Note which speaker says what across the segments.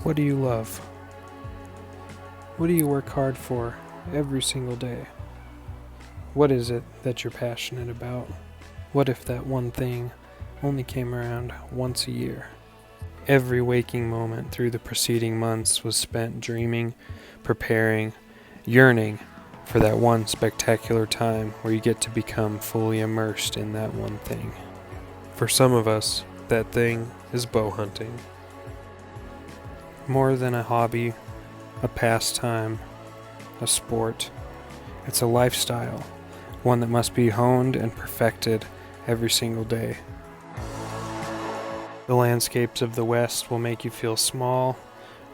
Speaker 1: What do you love? What do you work hard for every single day? What is it that you're passionate about? What if that one thing only came around once a year? Every waking moment through the preceding months was spent dreaming, preparing, yearning for that one spectacular time where you get to become fully immersed in that one thing. For some of us, that thing is bow hunting. More than a hobby, a pastime, a sport, it's a lifestyle, one that must be honed and perfected every single day. The landscapes of the West will make you feel small,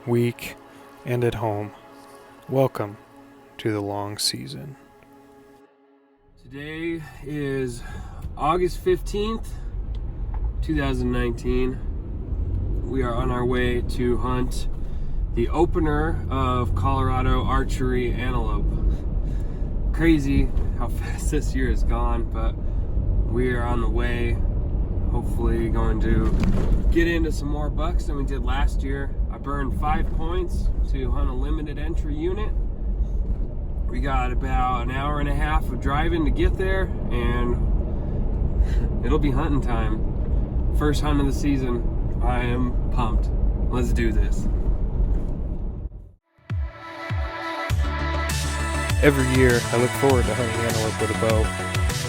Speaker 1: weak, and at home. Welcome to the long season.
Speaker 2: Today is August 15th, 2019. We are on our way to hunt the opener of Colorado Archery antelope. Crazy how fast this year has gone, but we are on the way. Hopefully going to get into some more bucks than we did last year. I burned 5 points to hunt a limited entry unit. We got about an hour and a half of driving to get there, and it'll be hunting time. First hunt of the season. I am pumped. Let's do this.
Speaker 1: Every year, I look forward to hunting antelope with a bow.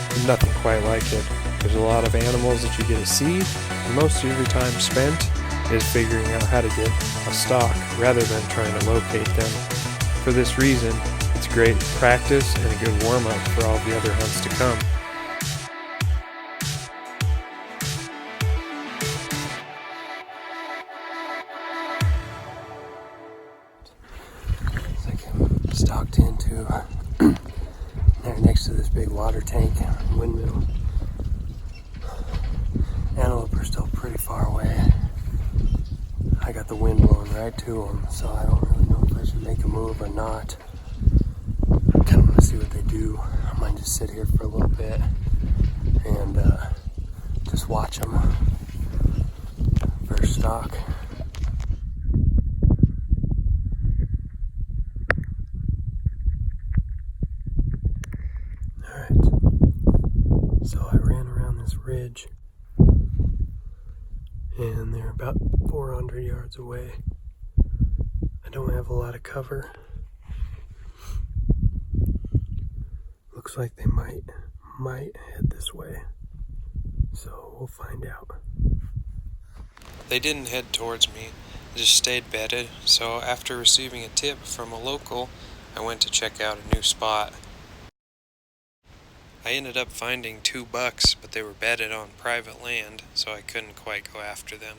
Speaker 1: There's nothing quite like it. There's a lot of animals that you get to see, and most of your time spent is figuring out how to get a stock rather than trying to locate them. For this reason, it's great practice and a good warm-up for all the other hunts to come.
Speaker 2: It's like I'm stalked into there next to this big water tank windmill. Antelope are still pretty far away. I got the wind blowing right to them, so I don't really know if I should make a move or not. I kind of want to see what they do. I might just sit here for a little bit and just watch them. First stock. Alright, so I ran around this ridge and they're about 400 yards away. I don't have a lot of cover. Looks like they might head this way, so we'll find out.
Speaker 1: They didn't head towards me, they just stayed bedded, so after receiving a tip from a local, I went to check out a new spot. I ended up finding 2 bucks, but they were bedded on private land, so I couldn't quite go after them.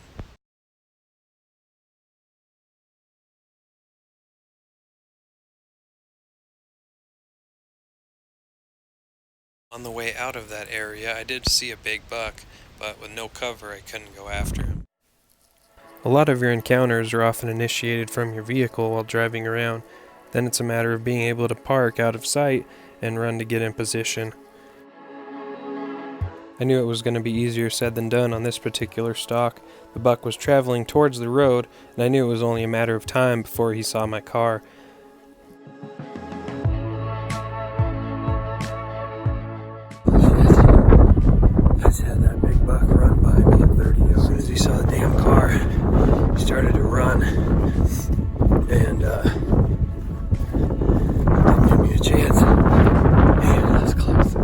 Speaker 1: On the way out of that area, I did see a big buck, but with no cover, I couldn't go after him. A lot of your encounters are often initiated from your vehicle while driving around. Then it's a matter of being able to park out of sight and run to get in position. I knew it was going to be easier said than done on this particular stalk. The buck was traveling towards the road, and I knew it was only a matter of time before he saw my car.
Speaker 2: I just had that big buck run by me at 30 yards. As soon as he saw the damn car, he started to run and didn't give me a chance. Man, that was close.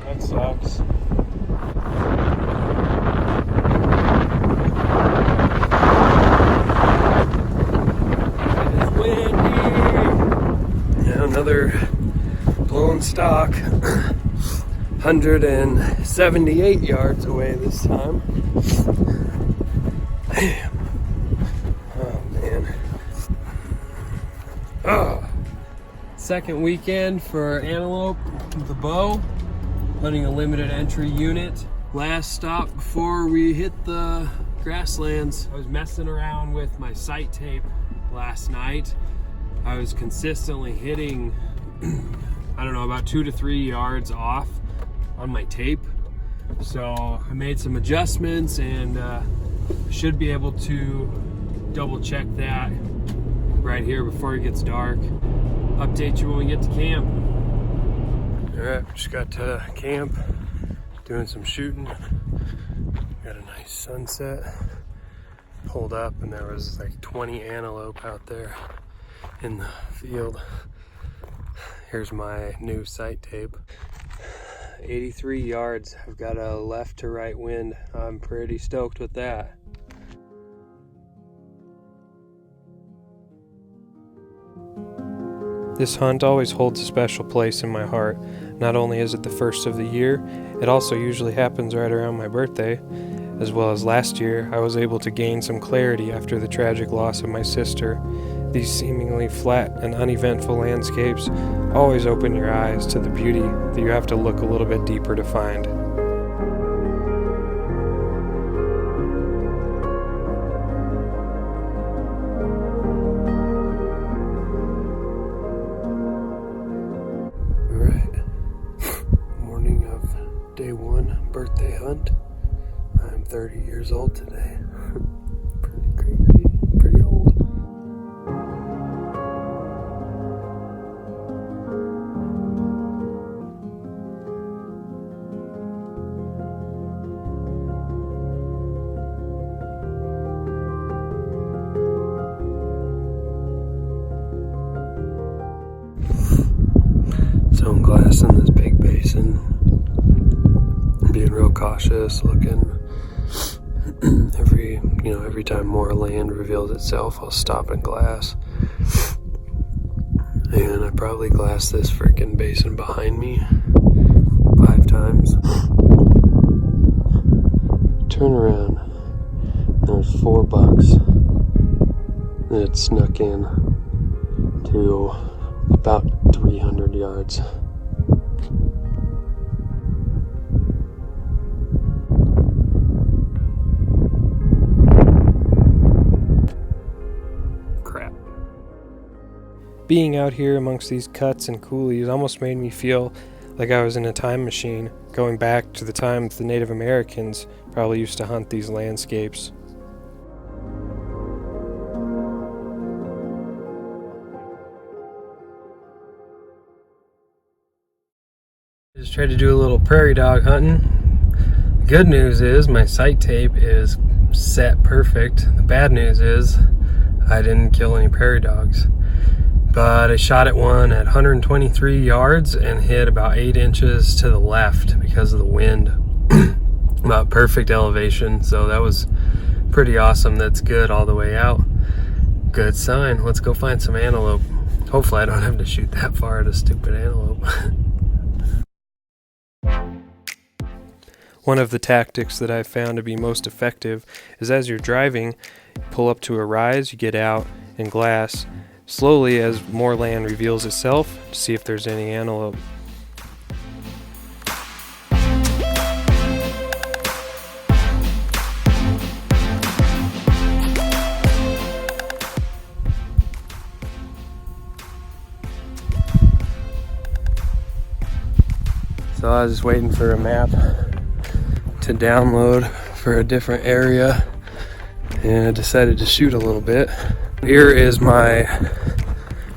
Speaker 1: That sucks.
Speaker 2: It's windy. Yeah, another blown stock. 178 yards away this time. Damn. Oh man. Oh. Second weekend for antelope with the bow, hunting a limited entry unit. Last stop before we hit the grasslands. I was messing around with my sight tape last night. I was consistently hitting, I don't know, about 2 to 3 yards off on my tape. So I made some adjustments and should be able to double check that right here before it gets dark. Update you when we get to camp. All right, just got to camp, doing some shooting. Got a nice sunset. Pulled up and there was like 20 antelope out there in the field. Here's my new sight tape. 83 yards. I've got a left to right wind. I'm pretty stoked with that.
Speaker 1: This hunt always holds a special place in my heart. Not only is it the first of the year, it also usually happens right around my birthday. As well as last year, I was able to gain some clarity after the tragic loss of my sister. These seemingly flat and uneventful landscapes always open your eyes to the beauty that you have to look a little bit deeper to find.
Speaker 2: Day one birthday hunt. I'm 30 years old today. Pretty crazy, pretty old. Zone glass in this big basin. Being real cautious, looking every time more land reveals itself, I'll stop and glass. And I probably glassed this freaking basin behind me 5 times. Turn around. There's 4 bucks that snuck in to about 300 yards.
Speaker 1: Being out here amongst these cuts and coulees almost made me feel like I was in a time machine, going back to the time the Native Americans probably used to hunt these landscapes.
Speaker 2: Just tried to do a little prairie dog hunting. The good news is my sight tape is set perfect. The bad news is I didn't kill any prairie dogs. But I shot at one at 123 yards and hit about 8 inches to the left because of the wind. About perfect elevation, so that was pretty awesome. That's good all the way out. Good sign. Let's go find some antelope. Hopefully I don't have to shoot that far at a stupid antelope.
Speaker 1: One of the tactics that I've found to be most effective is as you're driving, you pull up to a rise, you get out and glass slowly as more land reveals itself to see if there's any antelope.
Speaker 2: So I was just waiting for a map to download for a different area and I decided to shoot a little bit. Here is my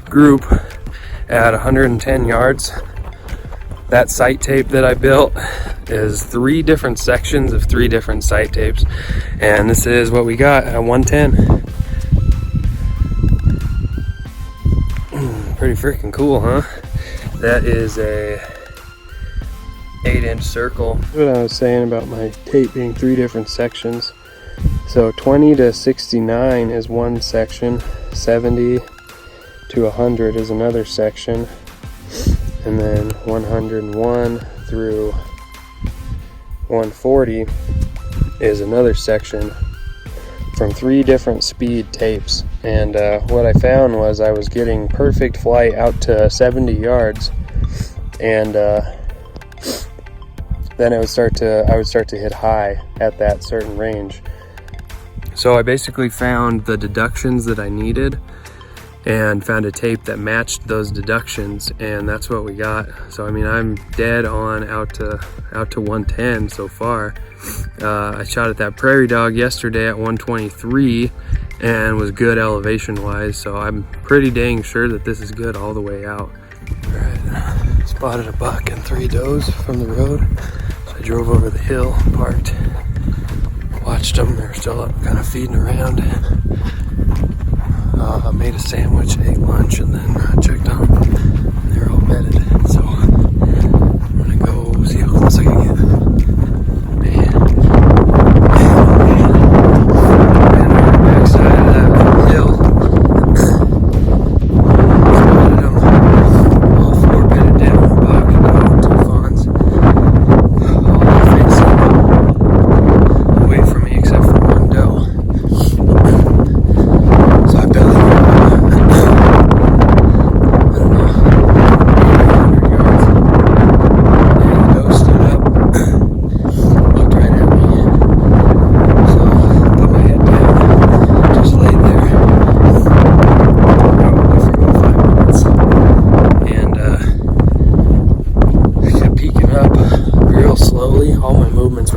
Speaker 2: group at 110 yards. That sight tape that I built is 3 different sections of 3 different sight tapes, and this is what we got at 110. Pretty freaking cool, huh? That is a 8-inch circle. What I was saying about my tape being 3 different sections. So 20 to 69 is one section, 70 to 100 is another section, and then 101 through 140 is another section. from 3 different speed tapes, and what I found was I was getting perfect flight out to 70 yards, and then I would start to hit high at that certain range. So I basically found the deductions that I needed and found a tape that matched those deductions, and that's what we got. So I mean, I'm dead on out to 110 so far. I shot at that prairie dog yesterday at 123 and was good elevation wise, so I'm pretty dang sure that this is good all the way out. All right, spotted a buck and 3 does from the road. So I drove over the hill, parked, watched them. They're still up, kind of feeding around. Made a sandwich, ate lunch, and then checked on them. They're all bedded, so I'm gonna go see how close I can get. Man, on the backside of that hill, spotted them. All 4 bedded down, a buck, a doe, 2 fawns, all facing away from me except for 1 doe. So I bellied them.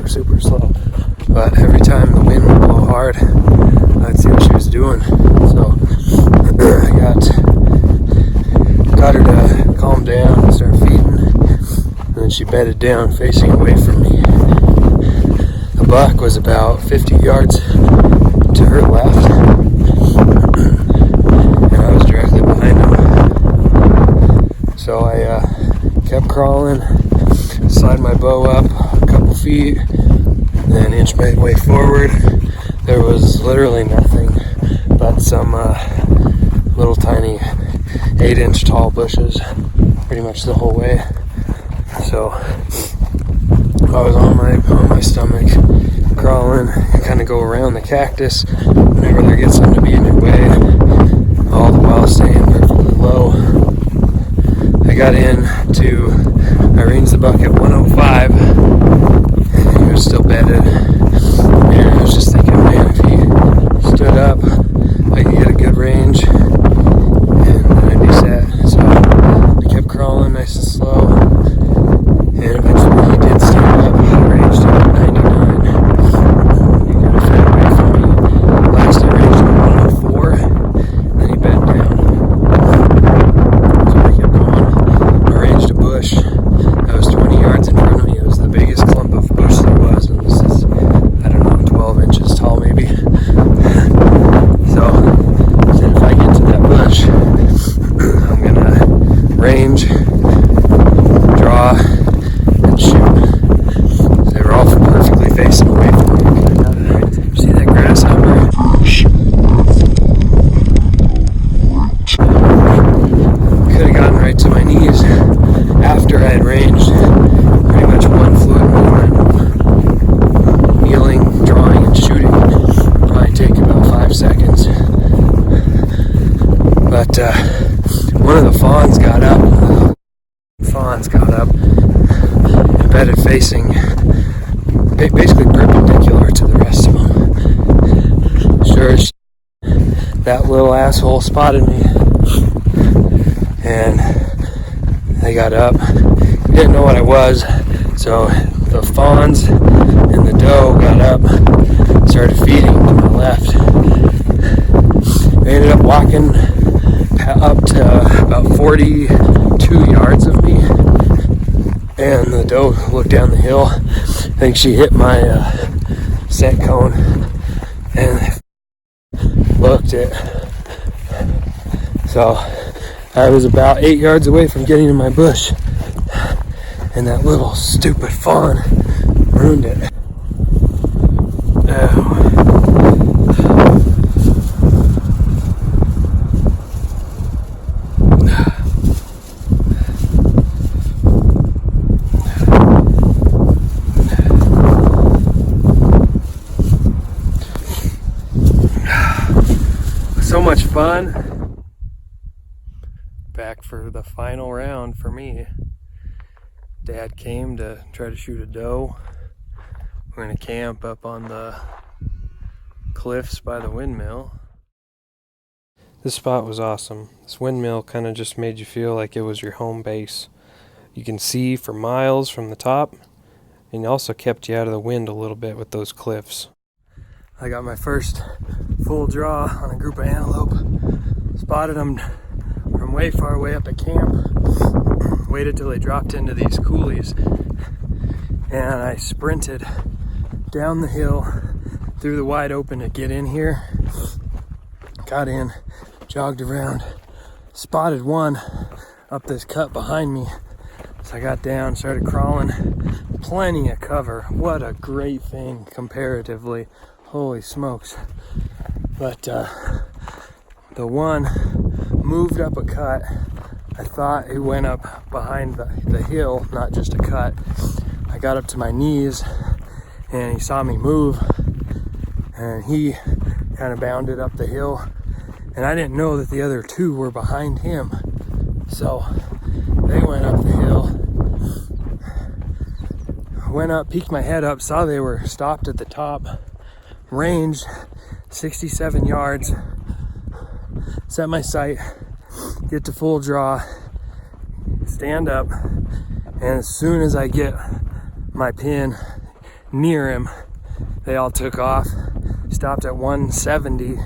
Speaker 2: Super slow, but every time the wind would blow hard, I'd see what she was doing. So I got her to calm down and start feeding, and then she bedded down facing away from me. The buck was about 50 yards to her left, and I was directly behind him. So I kept crawling, slide my bow up a couple feet, then inch my way forward. There was literally nothing but some little tiny 8-inch tall bushes pretty much the whole way. So I was on my stomach crawling, kind of go around the cactus whenever there gets something to be in your way, all the while staying perfectly low. I ranged the buck at 105. He was still bedded, and I was just thinking, man, if he stood up, I could get a good range, and then I'd be set. So I kept crawling nice and slow, and eventually he did stand up. I ranged him at 99. He got a fair away from me. Last I ranged him at 104, and then he bed down. So I kept going. I ranged a bush that was 20 yards in front of me. It was the biggest clump of bush there was, and this is, I don't know, 12 inches tall maybe. So I said, if I get to that bush, I'm gonna range, draw, and shoot. They were all perfectly facing away from me. See that grasshopper? Could have gotten right to my knees after I had ranged. Pretty much one fluid movement, kneeling, drawing, and shooting. Probably take about 5 seconds. But one of the fawns got up. And bedded facing, basically perpendicular to the rest of them. Sure, that little asshole spotted me, and they got up. Didn't know what I was, so the fawns and the doe got up, started feeding to my left. They ended up walking up to about 42 yards of me, and the doe looked down the hill. I think she hit my scent cone and looked it. So I was about 8 yards away from getting in my bush, and that little stupid fawn ruined it. final round for me. Dad came to try to shoot a doe. We're gonna camp up on the cliffs by the windmill.
Speaker 1: This spot was awesome. This windmill kind of just made you feel like it was your home base. You can see for miles from the top, and it also kept you out of the wind a little bit with those cliffs.
Speaker 2: I got my first full draw on a group of antelope. Spotted them from way far away up at camp. Waited till they dropped into these coulees, and I sprinted down the hill through the wide open to get in here. Got in, jogged around, spotted one up this cut behind me. So I got down, started crawling, plenty of cover. What a great thing comparatively. Holy smokes. But the one moved up a cut. I thought it went up behind the hill, not just a cut. I got up to my knees and he saw me move and he kind of bounded up the hill. And I didn't know that the other two were behind him. So they went up the hill, went up, peeked my head up, saw they were stopped at the top, ranged 67 yards, set my sight, get to full draw, stand up, and as soon as I get my pin near him, they all took off, stopped at 170.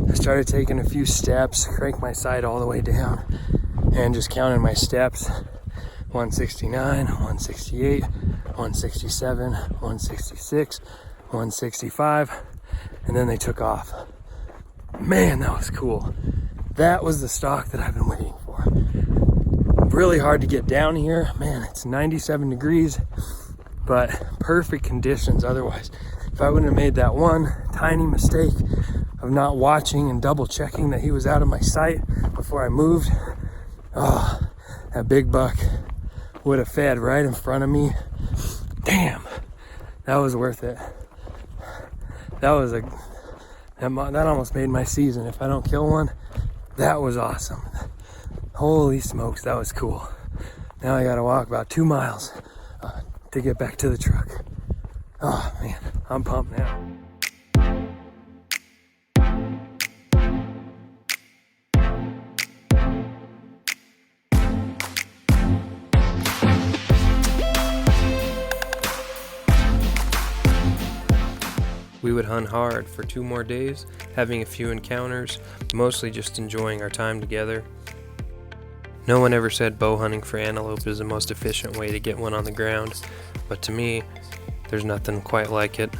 Speaker 2: I started taking a few steps, cranked my sight all the way down, and just counted my steps. 169, 168, 167, 166, 165, and then they took off. Man, that was cool. That was the stock that I've been waiting for. Really hard to get down here. Man, it's 97 degrees, but perfect conditions otherwise. If I wouldn't have made that one tiny mistake of not watching and double checking that he was out of my sight before I moved, oh, that big buck would have fed right in front of me. Damn, that was worth it. That almost made my season. If I don't kill one, that was awesome. Holy smokes, that was cool. Now I gotta walk about 2 miles to get back to the truck. Oh man, I'm pumped now.
Speaker 1: We would hunt hard for 2 more days, having a few encounters, mostly just enjoying our time together. No one ever said bow hunting for antelope is the most efficient way to get one on the ground, but to me, there's nothing quite like it,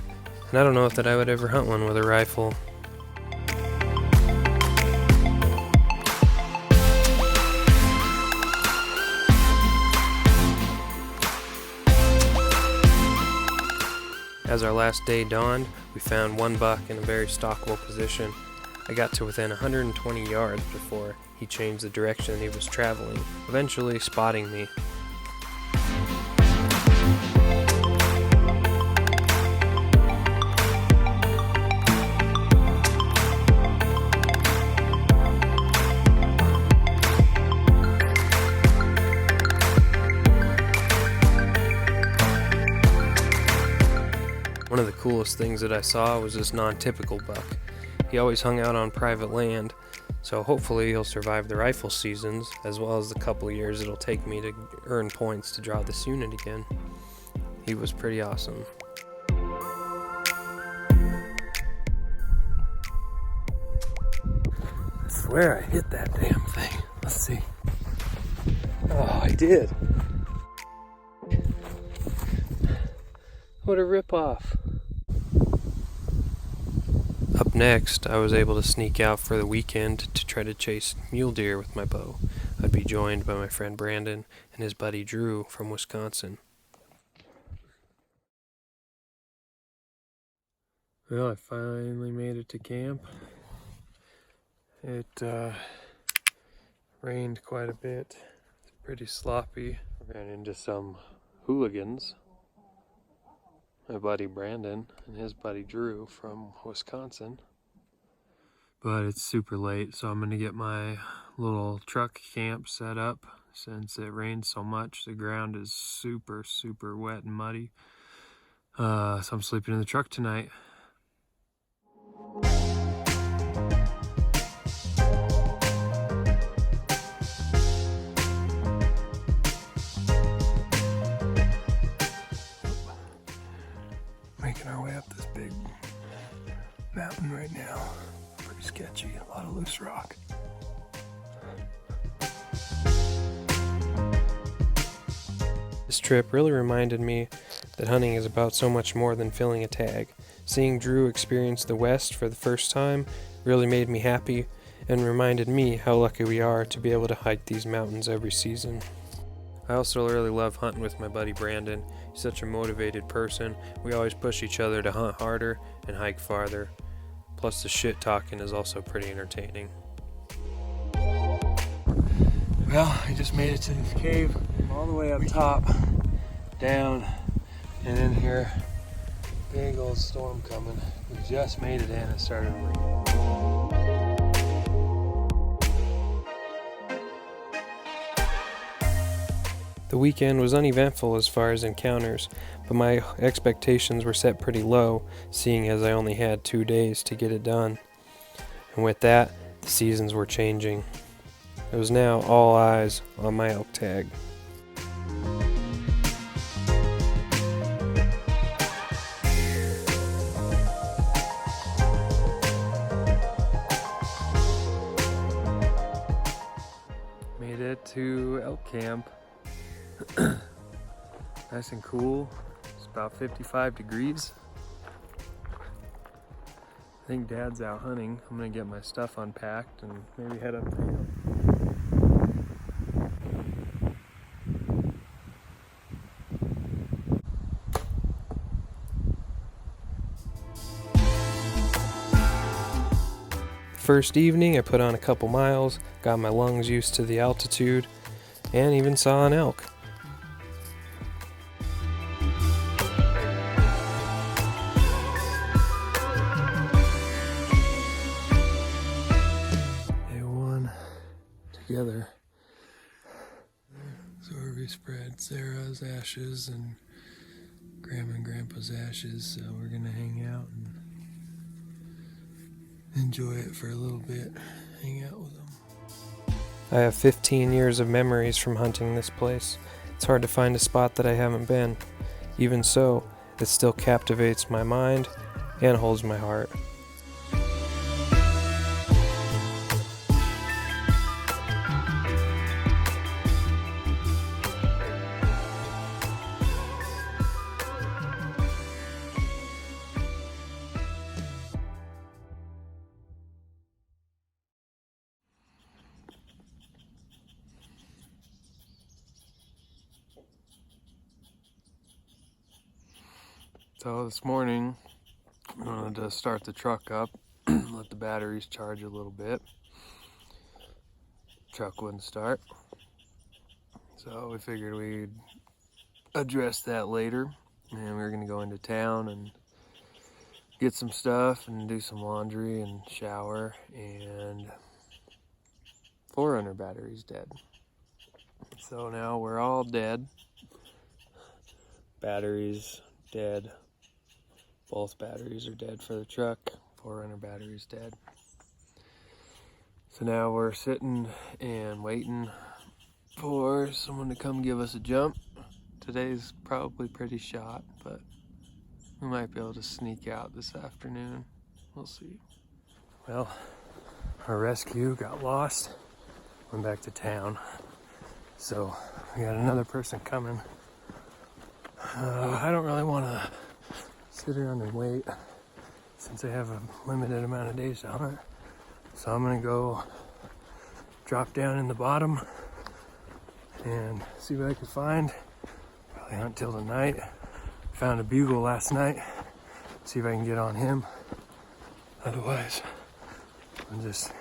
Speaker 1: and I don't know that I would ever hunt one with a rifle. As our last day dawned, we found one buck in a very stalkable position. I got to within 120 yards before he changed the direction he was traveling, eventually spotting me. One of the coolest things that I saw was this non-typical buck. He always hung out on private land, so hopefully he'll survive the rifle seasons, as well as the couple years it'll take me to earn points to draw this unit again. He was pretty awesome.
Speaker 2: I swear I hit that damn thing. Let's see. Oh, I did. What a ripoff.
Speaker 1: Up next, I was able to sneak out for the weekend to try to chase mule deer with my bow. I'd be joined by my friend Brandon and his buddy Drew from Wisconsin.
Speaker 2: Well, I finally made it to camp. It rained quite a bit. It's pretty sloppy. Ran into some hooligans. My buddy Brandon and his buddy Drew from Wisconsin. But it's super late, so I'm gonna get my little truck camp set up since it rains so much. The ground is super wet and muddy. So I'm sleeping in the truck tonight. Making our way up this big mountain right now. Pretty sketchy, a lot of loose rock.
Speaker 1: This trip really reminded me that hunting is about so much more than filling a tag. Seeing Drew experience the West for the first time really made me happy and reminded me how lucky we are to be able to hike these mountains every season. I also really love hunting with my buddy Brandon. He's such a motivated person. We always push each other to hunt harder and hike farther. Plus the shit talking is also pretty entertaining.
Speaker 2: Well, I just made it to this cave, all the way up top, down, and in here, big old storm coming. We just made it in, it started raining.
Speaker 1: The weekend was uneventful as far as encounters, but my expectations were set pretty low, seeing as I only had 2 days to get it done. And with that, the seasons were changing. It was now all eyes on my elk tag.
Speaker 2: Made it to elk camp. Nice and cool. It's about 55 degrees. I think Dad's out hunting. I'm gonna get my stuff unpacked and maybe head up to him.
Speaker 1: First evening, I put on a couple miles, got my lungs used to the altitude, and even saw an elk.
Speaker 2: Day one together. So we spread Sarah's ashes and Grandma and Grandpa's ashes, so we're gonna hang out and enjoy it for a little bit, hang out with them.
Speaker 1: I have 15 years of memories from hunting this place. It's hard to find a spot that I haven't been. Even so, it still captivates my mind and holds my heart.
Speaker 2: So this morning, I wanted to start the truck up, let the batteries charge a little bit. Truck wouldn't start. So we figured we'd address that later. And we were gonna go into town and get some stuff and do some laundry and shower, and 400 batteries dead. So now we're all dead. Batteries dead. Both batteries are dead for the truck. 400 batteries dead. So now we're sitting and waiting for someone to come give us a jump. Today's probably pretty shot, but we might be able to sneak out this afternoon. We'll see. Well, our rescue got lost. Went back to town. So we got another person coming. I don't really want to sit around and wait since I have a limited amount of days to hunt. So I'm gonna go drop down in the bottom and see what I can find. Probably hunt till tonight. Found a bugle last night. See if I can get on him. Otherwise, I'll just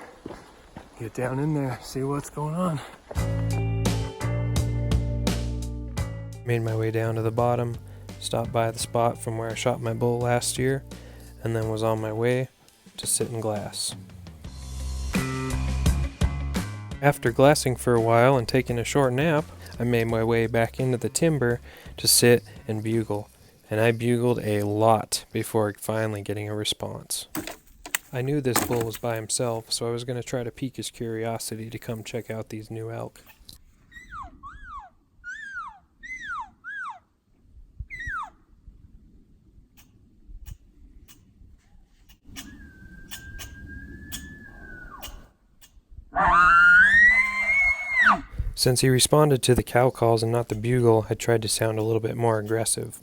Speaker 2: get down in there, see what's going on.
Speaker 1: Made my way down to the bottom, stopped by the spot from where I shot my bull last year, and then was on my way to sit in glass. After glassing for a while and taking a short nap, I made my way back into the timber to sit and bugle, and I bugled a lot before finally getting a response. I knew this bull was by himself, so I was going to try to pique his curiosity to come check out these new elk. Since he responded to the cow calls and not the bugle, I tried to sound a little bit more aggressive.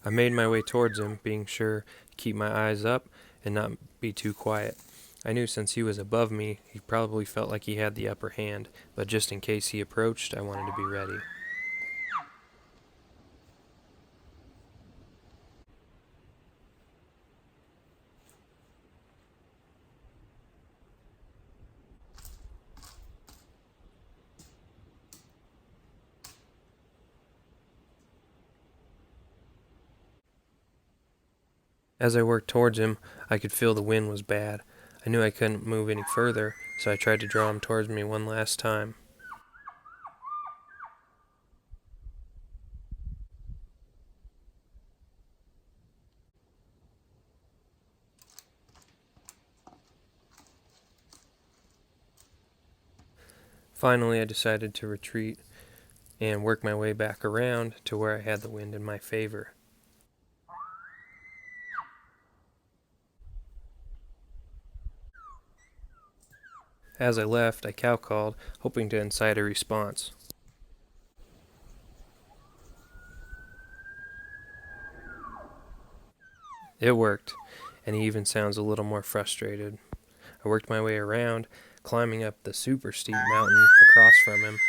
Speaker 1: I made my way towards him, being sure to keep my eyes up and not be too quiet. I knew since he was above me, he probably felt like he had the upper hand, but just in case he approached, I wanted to be ready. As I worked towards him, I could feel the wind was bad. I knew I couldn't move any further, so I tried to draw him towards me one last time. Finally, I decided to retreat and work my way back around to where I had the wind in my favor. As I left, I cow called, hoping to incite a response. It worked, and he even sounds a little more frustrated. I worked my way around, climbing up the super steep mountain across from him.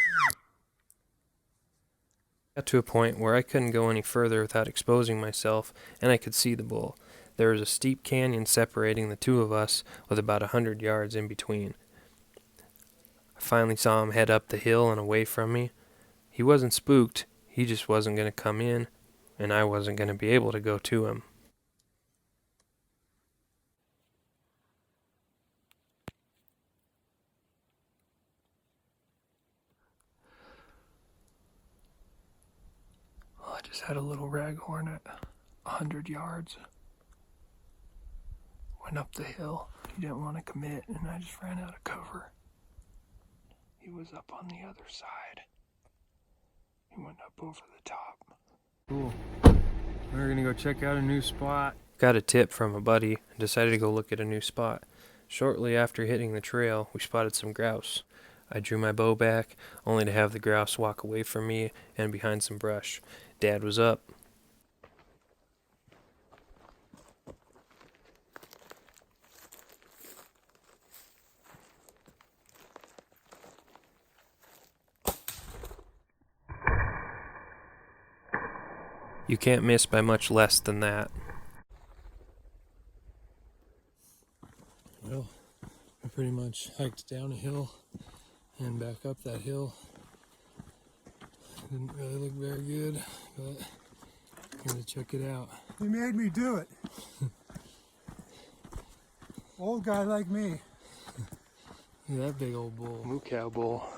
Speaker 1: I got to a point where I couldn't go any further without exposing myself, and I could see the bull. There was a steep canyon separating the two of us, with about 100 yards in between. I finally saw him head up the hill and away from me. He wasn't spooked, he just wasn't going to come in, and I wasn't going to be able to go to him. Well, I just had a little raghorn at 100 yards. Went up the hill. He didn't want to commit, and I just ran out of cover. He was up on the other side. He went up over the top. Cool. We're gonna go check out a new spot. Got a tip from a buddy and decided to go look at a new spot. Shortly after hitting the trail, we spotted some grouse. I drew my bow back, only to have the grouse walk away from me and behind some brush. Dad was up. You can't miss by much less than that. Well, I pretty much hiked down a hill and back up that hill. Didn't really look very good, but I'm gonna check it out.
Speaker 3: He made me do it. Old guy like me.
Speaker 1: Look at that big old bull. Moo cow bull.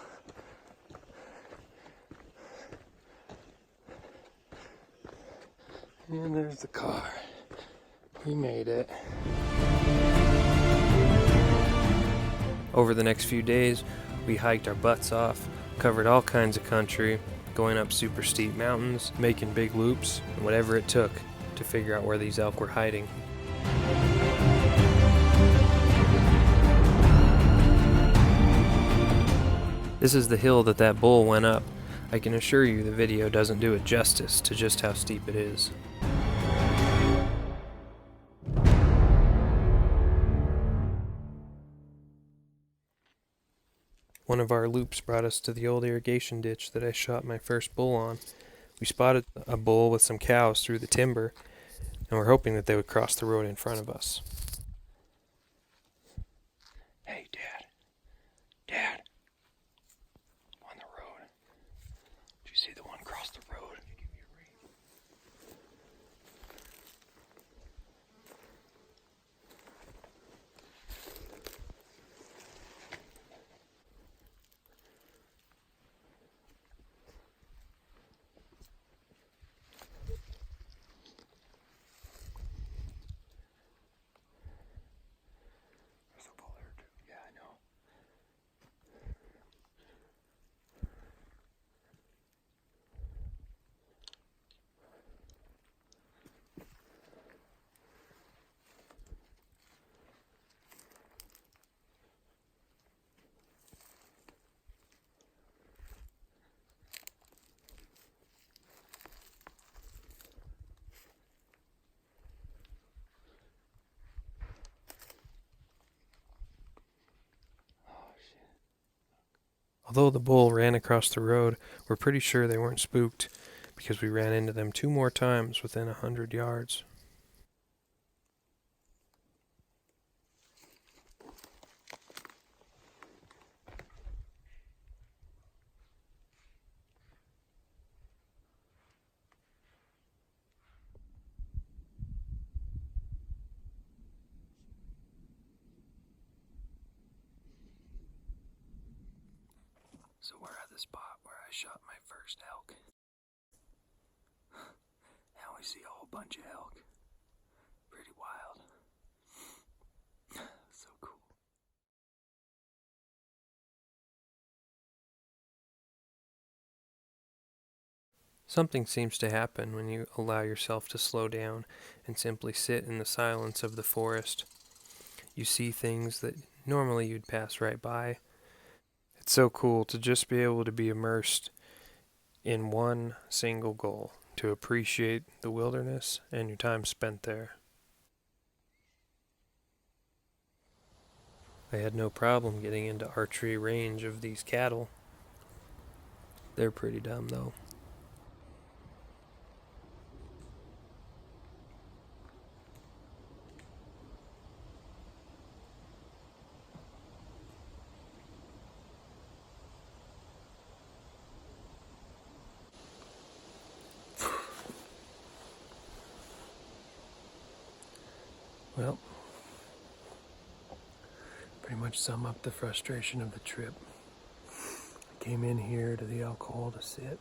Speaker 1: And there's the car. We made it. Over the next few days, we hiked our butts off, covered all kinds of country, going up super steep mountains, making big loops, and whatever it took to figure out where these elk were hiding. This is the hill that bull went up. I can assure you the video doesn't do it justice to just how steep it is. One of our loops brought us to the old irrigation ditch that I shot my first bull on. We spotted a bull with some cows through the timber, and we're hoping that they would cross the road in front of us. Hey, Dad. Dad. On the road. Did you see the one cross the road? Although the bull ran across the road, we're pretty sure they weren't spooked, because we ran into them 2 more times within 100 yards. So we're at the spot where I shot my first elk. Now we see a whole bunch of elk. Pretty wild. So cool. Something seems to happen when you allow yourself to slow down and simply sit in the silence of the forest. You see things that normally you'd pass right by. It's so cool to just be able to be immersed in one single goal, to appreciate the wilderness and your time spent there. I had no problem getting into archery range of these cattle. They're pretty dumb though. Well, pretty much sum up the frustration of the trip. I came in here to the elk hole to sit,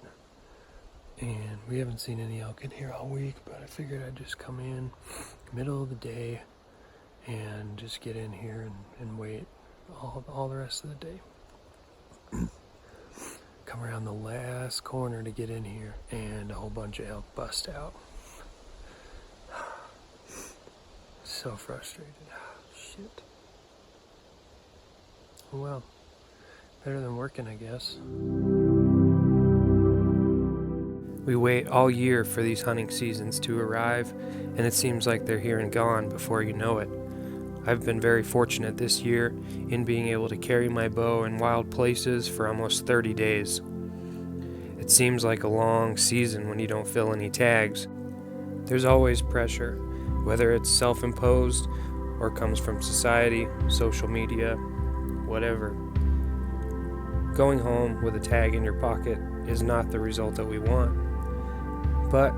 Speaker 1: and we haven't seen any elk in here all week, but I figured I'd just come in middle of the day and just get in here and wait all the rest of the day. Come around the last corner to get in here, and a whole bunch of elk bust out. So frustrated. Shit. Well, better than working, I guess. We wait all year for these hunting seasons to arrive, and it seems like they're here and gone before you know it. I've been very fortunate this year in being able to carry my bow in wild places for almost 30 days. It seems like a long season when you don't fill any tags. There's always pressure, whether it's self-imposed or comes from society, social media, whatever. Going home with a tag in your pocket is not the result that we want, but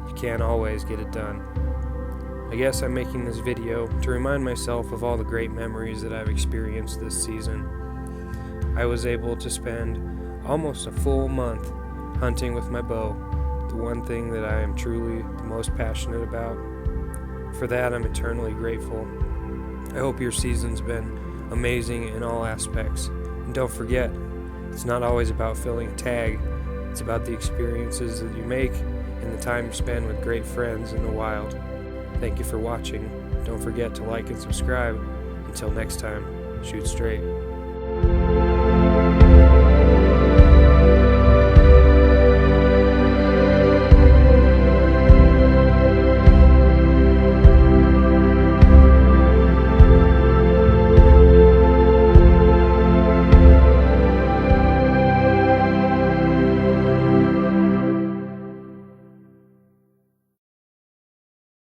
Speaker 1: you can't always get it done. I guess I'm making this video to remind myself of all the great memories that I've experienced this season. I was able to spend almost a full month hunting with my bow, the one thing that I am truly the most passionate about. For that, I'm eternally grateful. I hope your season's been amazing in all aspects. And don't forget, it's not always about filling a tag. It's about the experiences that you make and the time you spend with great friends in the wild. Thank you for watching. Don't forget to like and subscribe. Until next time, shoot straight.